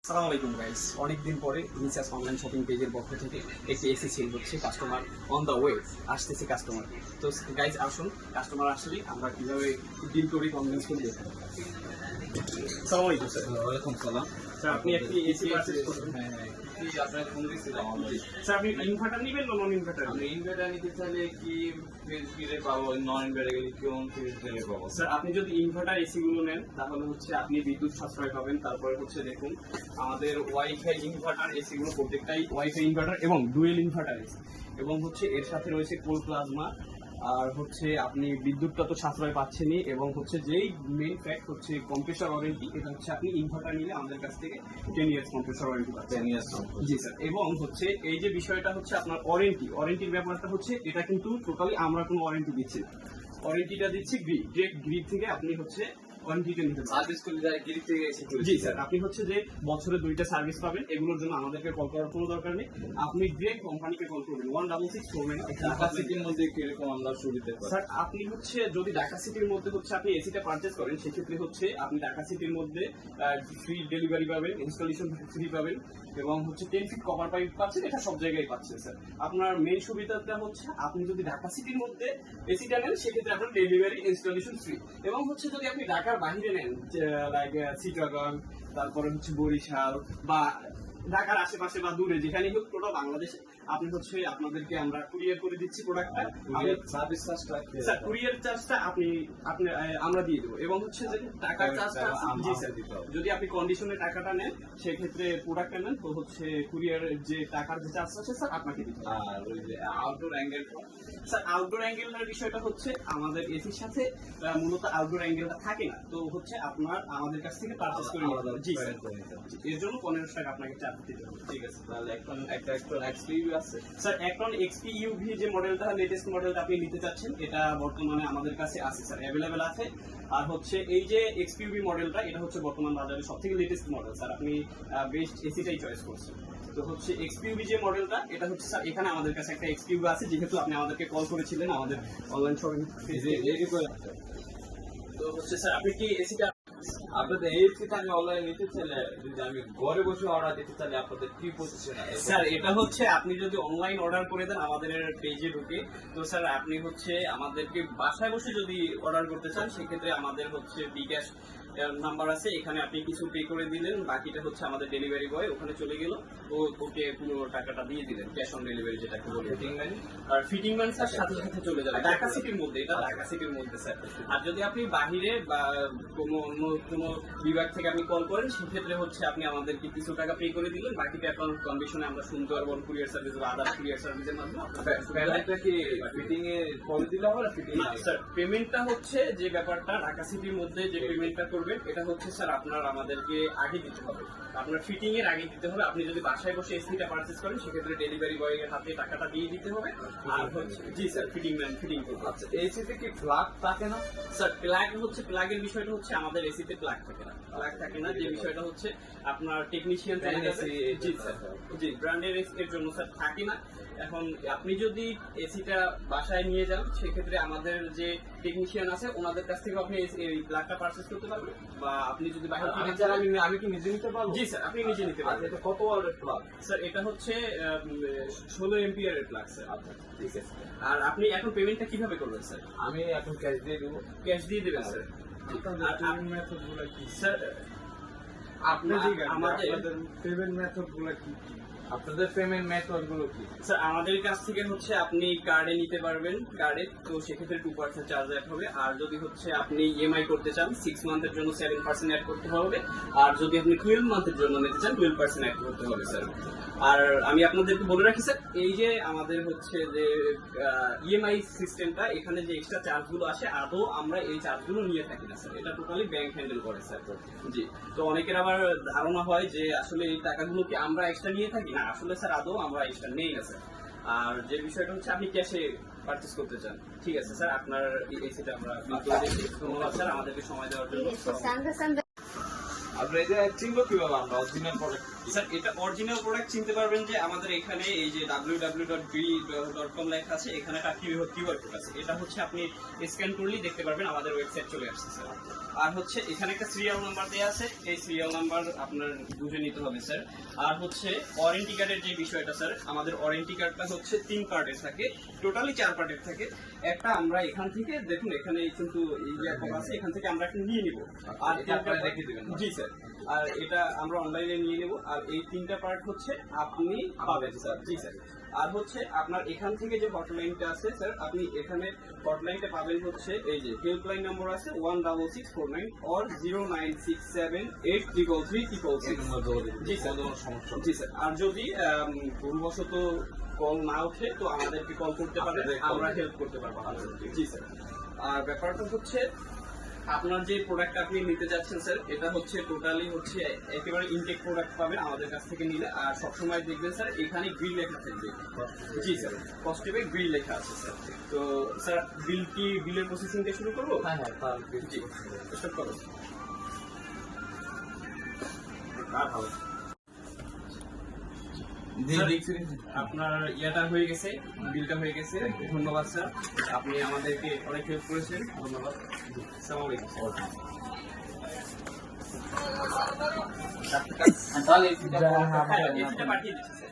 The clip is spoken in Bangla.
আসসালামু আলাইকুম গাইস, অনেকদিন পরে ইনসাস অনলাইন শপিং পেজের পক্ষ থেকে একটি এসি সেল হচ্ছে। কাস্টমার অন দ্য ওয়ে আসতেছে কাস্টমার। তো গাইস আসুন, কাস্টমার আসলে আমরা কিভাবে ডিল করি কনভিন্স করে দেখুন। আসসালামু আলাইকুম স্যার। ওয়ালাইকুম সালাম। স্যার আপনি একটি এসি পারচেজ করবেন? হ্যাঁ, কি আপনার ফোন দিয়েছিলাম? স্যার আপনি ইনভার্টার নেবেন না নন ইনভার্টার? আপনি ইনভার্টার নিতে চাইলে কি ফিরে পাবো, নন ইনভার্টার গেলে কোন ফিরে পাবো? স্যার আপনি যদি ইনভার্টার এসি গুলো নেন তাহলে হচ্ছে আপনি বিদ্যুৎ সাশ্রয় পাবেন। তারপরে হচ্ছে দেখুন আমাদের ওয়াইফাই ইনভার্টার এসি গুলো প্রত্যেকটাই ওয়াইফাই ইনভার্টার এবং ডুয়েল ইনভার্টার এসি, এবং হচ্ছে এর সাথে রয়েছে কোল প্লাজমা। আর হচ্ছে আপনি বিদ্যুৎটা তো সাশ্রয় পাচ্ছেনই, এবং হচ্ছে যেই মেইন ফ্যাক্ট হচ্ছে কম্প্রেসার ওয়ারেন্টি। এটা হচ্ছে আপনি ইনভার্টার নিলে আমাদের কাছ থেকে 10 ইয়ার্স কম্প্রেসার ওয়ারেন্টি পাচ্ছেন। 10 ইয়ার্স। জি স্যার। এবং হচ্ছে এই যে বিষয়টা হচ্ছে আপনার ওয়ারেন্টির ব্যাপারটা হচ্ছে এটা কিন্তু টোটালি আমরা কোনো ওয়ারেন্টি দিচ্ছি না। ওয়ারেন্টিটা দিচ্ছি গ্রিড থেকে আপনি হচ্ছে ওয়ারেন্টিটা নিতে পারবেন। সার্ভিস করলে যাই গিরিট থেকে এসে করে। জি স্যার, আপনি হচ্ছে যে বছরে 2টা সার্ভিস পাবেন। এগুলোর জন্য আমাদেরকে কল করার কোনো দরকার নেই। আপনি ডিরেক্ট কোম্পানিকে কল করবেন 1664 ঢাকা সিটির মধ্যে কিরকম আমরা সুবিধা পাই? স্যার আপনি হচ্ছে যদি ঢাকা সিটির মধ্যে হচ্ছে আপনি এসিটা পারচেজ করেন, সেক্ষেত্রে হচ্ছে আপনি ঢাকা সিটির মধ্যে ফ্রি ডেলিভারি পাবেন, ইনস্টলেশন ফ্রি পাবেন, এবং হচ্ছে 10 ফিট কভার পাইপ পাচ্ছেন। এটা সব জায়গায় পাচ্ছেন স্যার। আপনার মেইন সুবিধাটা হচ্ছে আপনি যদি ঢাকা সিটির মধ্যে এসিটা নেন সেক্ষেত্রে আপনার ডেলিভারি ইনস্টলেশন ফ্রি। এবং হচ্ছে যদি আপনি ঢাকার বাইরে নেন, লাইক চিটাগং, তারপরে হচ্ছে বরিশাল বা ঢাকার আশেপাশে বা দূরে যেখানেই হোক টোটাল বাংলাদেশে, আপনি হচ্ছে আপনাদেরকে আমরা কুরিয়ার করে দিচ্ছি প্রোডাক্টটা। সার্ভিস চার্জটা স্যার কুরিয়ার চার্জটা আমরা দিয়ে দেবো, এবং হচ্ছে যে টাকার চার্জটা জি স্যার দিতে হবে। যদি আপনি কন্ডিশনে টাকাটা নেন সেক্ষেত্রে প্রোডাক্টটা নেন তো হচ্ছে কুরিয়ারের যে টাকার যে চার্জ আছে স্যার আপনাকে দিতে হবে। আর ওই যে আউটডোর অ্যাঙ্গেল, স্যার আউটডোর অ্যাঙ্গেলের বিষয়টা হচ্ছে আমাদের এসির সাথে মূলত আউটডোর অ্যাঙ্গেলটা থাকে না, তো হচ্ছে আপনার আমাদের কাছ থেকে পারচেজ করে নিতে হবে। জি স্যার, এর জন্য 1500 টাকা আপনাকে চার্জ দিতে হবে। ঠিক আছে। তাহলে এখন একটা এক্সপিউ আছে স্যার এখন এক্সপি ইউভি যে মডেলটা লেটেস্ট মডেলটা আপনি নিতে চাচ্ছেন, এটা বর্তমানে আমাদের কাছে আছে স্যার, অ্যাভেলেবেল আছে। আর হচ্ছে এই যে এক্সপিউভি মডেলটা, এটা হচ্ছে বর্তমান বাজারে সবথেকে লেটেস্ট মডেল স্যার। আপনি বেস্ট এসিটাই চয়েস করছেন। তো হচ্ছে এক্সপিউভি যে মডেলটা, এটা হচ্ছে স্যার এখানে আমাদের কাছে একটা এক্সপিউভি আছে, যেহেতু আপনি আমাদেরকে কল করেছিলেন আমাদের অনলাইন শপিং পেজে। তো হচ্ছে স্যার আপনি কি এসিটা আপনাদের এই এসিটা আমি অনলাইন নিতে চাইলে, যদি আমি ঘরে বসে অর্ডার দিতে চাইলে আপনাদের কি পজিশন আছে? স্যার এটা হচ্ছে আপনি যদি অনলাইন অর্ডার করে দেন আমাদের পেজে ঢুকে, তো স্যার আপনি হচ্ছে আমাদেরকে বাসায় বসে যদি অর্ডার করতে চান সেক্ষেত্রে আমাদের হচ্ছে বিকাশ নাম্বার আছে, এখানে আপনি কিছু পে করে দিলেন, বাকিটা হচ্ছে আমাদের ডেলিভারি বয় ওখানে চলে গেল, ওকে পুরো টাকাটা দিয়ে দিলেন, ক্যাশ অন ডেলিভারি যেটাকে বলে। Fitting man? আর ফিটিং ম্যান স্যার সাথে সাথে চলে যাবে ঢাকা সিটির মধ্যে, এটা ঢাকা সিটির মধ্যে স্যার। আর যদি আপনি বাহিরে বা কোনো অন্য কোনো বিভাগ থেকে আপনি কল করেন সেক্ষেত্রে হচ্ছে আপনি আমাদেরকে কিছু টাকা পে করে দিলেন, বাকিটা এখন কন্ডিশনে আমরা শুনতে পারবো কুরিয়ার সার্ভিস বা আদার কুরিয়ার সার্ভিসের মাধ্যমে। পেমেন্টটা কি ফিটিং এ করে দিলে হবে না? ফিটিং স্যার পেমেন্টটা হচ্ছে যে ব্যাপারটা ঢাকা সিটির মধ্যে যে পেমেন্টটা করবেন এটা হচ্ছে স্যার আপনার আমাদেরকে আগে দিতে হবে, আপনার ফিটিং এর আগে দিতে হবে। আপনি যদি বাসায় বসে এসিটা পারচেজ করেন সেক্ষেত্রে ডেলিভারি বয় এর হাতে টাকাটা দিয়ে দিতে হবে। আর হচ্ছে জি স্যার ফিটিং করবো। আচ্ছা, এসিতে কি প্লাগ থাকে না? স্যার প্লাগের বিষয়টা হচ্ছে আমাদের এসিতে প্লাগ থাকে না, যে বিষয়টা হচ্ছে আপনার টেকনিশিয়ান জি স্যার, জি ব্র্যান্ডের এর জন্য স্যার থাকে না। এখন আপনি যদি এসিটা বাসায় নিয়ে যান সেক্ষেত্রে আমাদের যে টেকনিশিয়ান আছে ওনাদের কাছ থেকে আপনি এই প্লাগটা পারচেজ করতে পারবেন, বা আপনি যদি বাইরে আমি কি নিজে নিতে পারবো? জি স্যার আপনি নিজে নিতে পারবেন। এটা কত ওয়াটের প্লাগ? স্যার এটা হচ্ছে 16 এম্পিয়ারের প্লাগ স্যার। আচ্ছা, ঠিক আছে। আর আপনি এখন পেমেন্টটা কিভাবে করবেন স্যার? আমি এখন ক্যাশ দিয়ে দেবো। ক্যাশ দিয়ে দেবেন স্যার। স্যার আপনাদের পেমেন্ট মেথড গুলো কি? স্যার আমাদের কাছ থেকে হচ্ছে আপনি কার্ডে নিতে পারবেন, কার্ডে তো সেক্ষেত্রে 2% চার্জ অ্যাড হবে। আর যদি হচ্ছে আপনি ইএমআই করতে চান 6 মান্থের জন্য 7% অ্যাড করতে হবে। আর যদি আপনি 12 মান্থের জন্য নিতে চান 12% অ্যাড করতে হবে স্যার। আর আমি আপনাদেরকে বলে রাখি স্যার, এই যে আমাদের হচ্ছে যে ইএমআই সিস্টেমটা, এখানে যে এক্সট্রা চার্জগুলো আসে আদৌ আমরা এই চার্জগুলো নিয়ে থাকি না স্যার, এটা টোটালি ব্যাংক হ্যান্ডেল করে স্যার। জি, তো অনেকের আবার ধারণা হয় যে আসলে এই টাকাগুলো কি আমরা এক্সট্রা নিয়ে থাকি না, আসলে স্যার আদৌ আমরা এক্সট্রা নেই না স্যার। আর যে বিষয়টা হচ্ছে আপনি ক্যাশে পারচেজ করতে চান, ঠিক আছে স্যার, আপনার এই সেটা আমরা বিল করে দিচ্ছি। ধন্যবাদ স্যার আমাদেরকে সময় দেওয়ার জন্য। আপনার এই যে চিনবো কিভাবে আমরা অরিজিনাল প্রোডাক্ট? স্যার এটা অরিজিনাল প্রোডাক্ট চিনতে পারবেন যে আমাদের এখানে এই যে www.gri.com লেখা আছে, এখানে একটা কিউআর কোড আছে, এটা হচ্ছে আপনি স্ক্যান করলেই দেখতে পারবেন আমাদের ওয়েবসাইট চলে আসছে স্যার। আর হচ্ছে এখানে একটা সিরিয়াল নাম্বার দেওয়া আছে, এই সিরিয়াল নাম্বার আপনার বুঝে নিতে হবে স্যার। আর হচ্ছে ওয়ারেন্টি কার্ডের যে বিষয়টা স্যার, আমাদের ওয়ারেন্টি কার্ডটা হচ্ছে 3 পার্টের থাকে, টোটালি 4 পার্টের থাকে। একটা আমরা এখান থেকে দেখুন, এখানে কিন্তু এই যে একটা আছে, এখান থেকে আমরা এখন নিয়ে নিব। আর এটা আপনারা রেখে দিবেন না? জি স্যার, আর এটা আমরা অনলাইনে নিয়ে নেব। আর এই 3টা পার্ট হচ্ছে আপনি পাবেন স্যার। জি স্যার। আর হচ্ছে আপনার এখান থেকে যে হটলাইনটা আছে স্যার, আপনি এখানে হটলাইনটা পাবেন হচ্ছে এই যে হেল্পলাইন নম্বর আছে 16649 or 09678333366। জি স্যার, কোনো সমস্যা জি স্যার। আর যদি ভুলবশত কল না ওঠে তো আমাদেরকে কল করতে পারেন, আমরা হেল্প করতে পারবো। জি স্যার। আর ব্যাপারটা হচ্ছে আপনার যে প্রোডাক্ট আপনি নিতে যাচ্ছেন স্যার, এটা হচ্ছে টোটালি হচ্ছে একেবারে ইনটেক প্রোডাক্ট পাবেন আমাদের কাছ থেকে নিলে। আর সবসময় দেখবেন স্যার এখানে গ্রিল লেখা থাকবে। জি স্যার, পজিটিভে গ্রিল লেখা আছে স্যার। তো স্যার বিলের প্রসেসিংটা শুরু করবো? হ্যাঁ হ্যাঁ, তার জি, স্টার্ট করো। ভালো আপনার ইয়াটা হয়ে গেছে, বিলটা হয়ে গেছে। ধন্যবাদ স্যার, আপনি আমাদেরকে অনেক হেল্প করেছেন। ধন্যবাদ। আসসালামু আলাইকুম। তাহলে হ্যাঁ, এসিটা পাঠিয়ে দিচ্ছি স্যার।